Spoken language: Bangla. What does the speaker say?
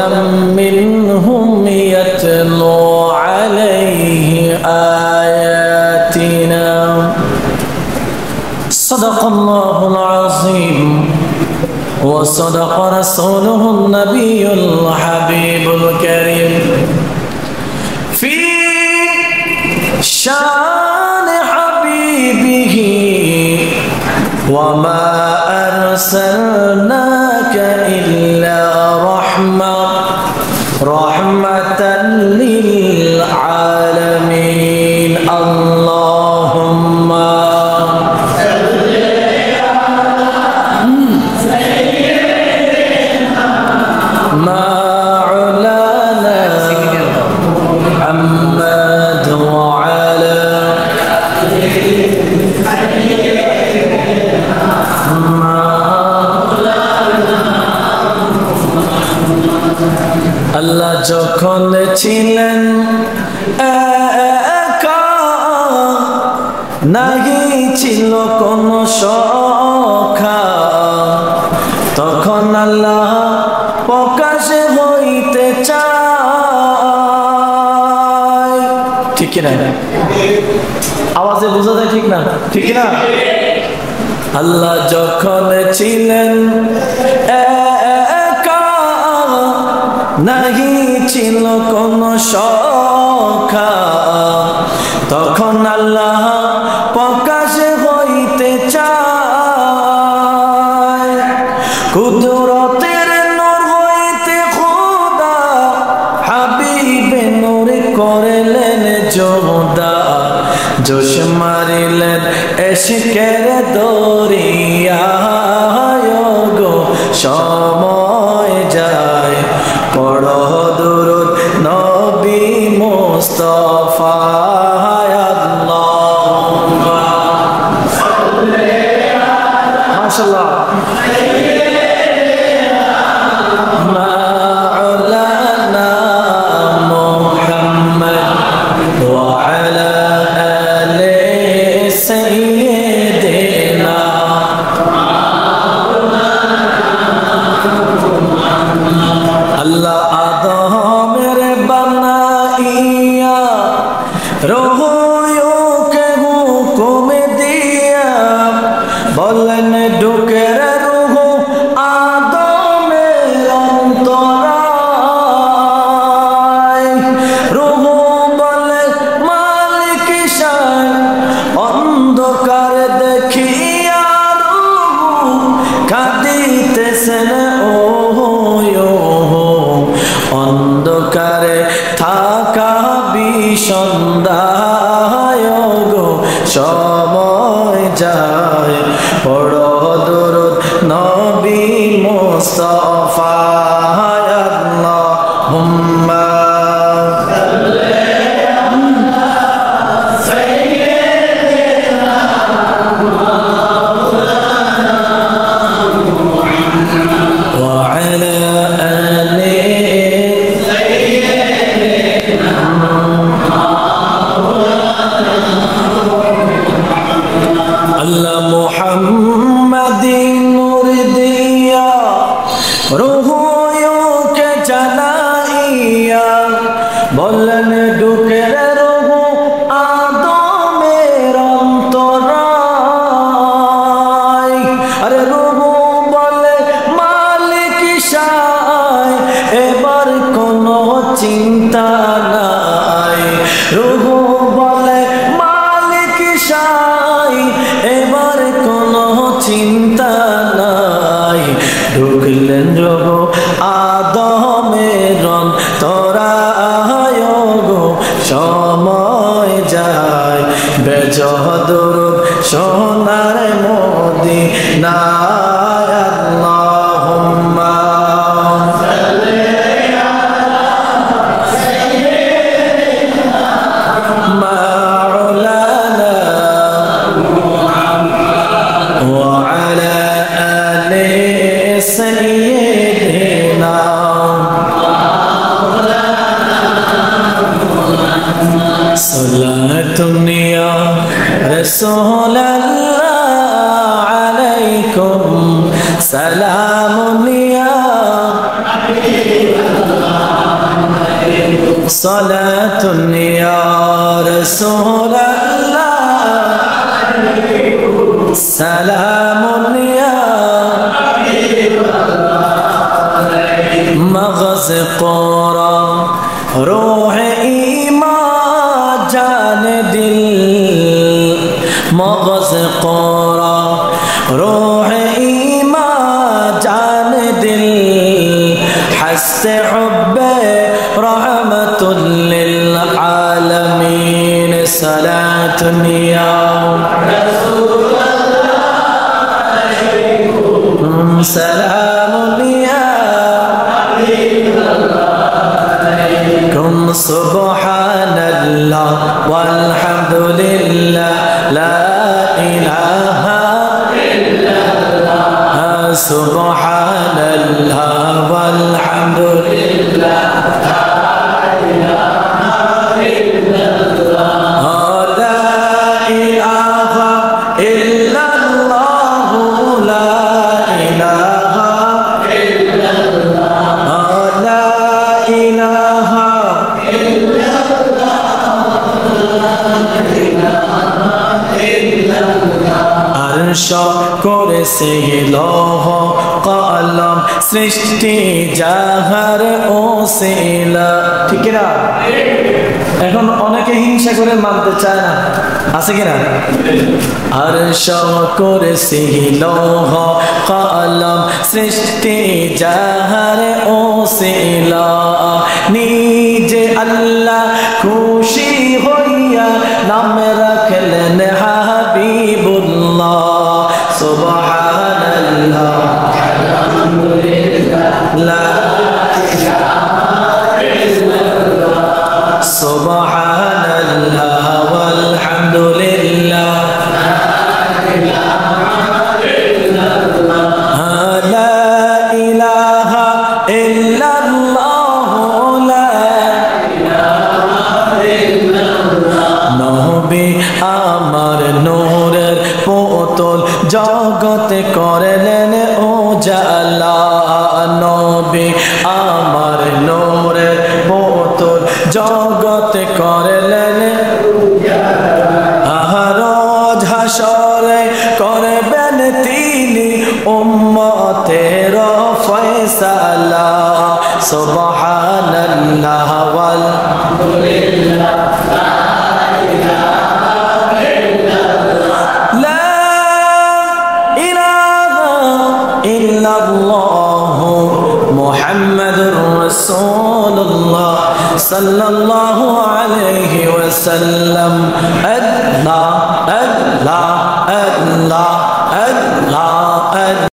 رسولا منهم يتلو عليه آياتنا صدق الله العظيم وصدق رسوله النبي الحبيب الكريم في شان حبيبه وما أرسلناك إلا رحمة للعالمين اللهم مولانا محمد وعلى আল্লাহ যখন ছিলেন একা নাহি ছিল কোন সখা তখন আল্লাহ প্রকাশে হইতে চায় ঠিক কি না আওয়াজে বোঝা যায় ঠিক না ঠিক না আল্লাহ যখন ছিলেন নাহি ছিল কোন সখা তখন আল্লাহ প্রকাশে হইতে চায় কুদরতের নূর হইতে খোদা হাবিবে নূর করলেন জোদা জোশ মারিলেন ইশকের দরিয়ায় গো সময় যায় পড়ো দুরূদ নবী মুস্তাফা আল্লাহুম্মা সাল্লি আলা মাশাআল্লাহ মাওলানা মুহাম্মদ ওয়া আলা আলি সাইয়্যিদিনা আল্লাহ আদমের বানাইয়া রুহকে হুকুম দিয়া বলেন ঢুকের রুহ আদমের অন্তরায় রুহ বলে মালিক শান অন্ধকার দেখিয়া রুহ কাঁদিতেছেন অন্ধকারে থাকা বিষন্দায় গো সময় যায় পড়ো দুরূদ নবী মুস্তাফা আল্লাহুম্মা সাল্লি আলা সাইয়্যিদিনা ওয়া আলা আলি আল্লাহ মুহাম্মাদিন নূর দিয়া রুহকে জানাইয়া বললেন ঢুকের রুহ আদমের অন্তরায় আরে রুহ বলে মালিক শায় এবার কোনো চিন্তা নাই রুহ বলে মালিক শায় এবার কোনো চিন্তা নাই ঢুকলেন রুহ আদমের অন্তরায় গো সময় যায় বেজহ দুরূদ সোনার মদিনায় আল্লাহুম্মা সাল্লি আলা সাইয়্যিদিনা মাওলানা মুহাম্মদ ওয়া আলা আলি সাইয়্যিদিনা সালাতুন ইয়া রাসূলাল্লাহ আলাইকুম সালামুন ইয়া হাবিবাল্লাহ صلاة يا رسول الله سلام يا مغز قرى روح ایمان جان دل مغز قرى روح ایمان جان دل حست حب رحمة للعالمين صلاة يا رسول الله سلام يا سبحان الله والحمد لله لا إله إلا الله سبحان الله والحمد لله لا إله إلا الله لا إله إلا الله لا إله إلا الله لا إله করেছে লৌহ কলম সৃষ্টি যাহার ওসিলা ঠিক না এখন অনেকে হিংসা করে মানতে চায় না আছে কিনা আরশ করেছে লৌহ কলম সৃষ্টি যাহার ওসিলা নিজে আল্লাহ খুশি হইয়া নাম রাখলেন হাবিবুল্লাহ সুবহানাল্লাহ আলহামদুলিল্লাহ লা ইলাহা ইল্লাল্লাহ সুবহানাল্লাহ ওয়ালহামদুলিল্লাহ লা ইলাহা ইল্লাল্লাহ লা ইলাহা ইল্লাল্লাহ লা ইলাহা ইল্লাল্লাহ নবী আমার নূরের পুতুল জগতে করলেন উজালা নবী আমার নূরের পুতুল জগতে করলেন রোজ হাসরে করবেন তিনি উম্মতের ফয়সালা সুবহানাল্লাহ ওয়ালহামদুলিল্লাহ محمد رسول الله صلى الله عليه وسلم الله الله الله الله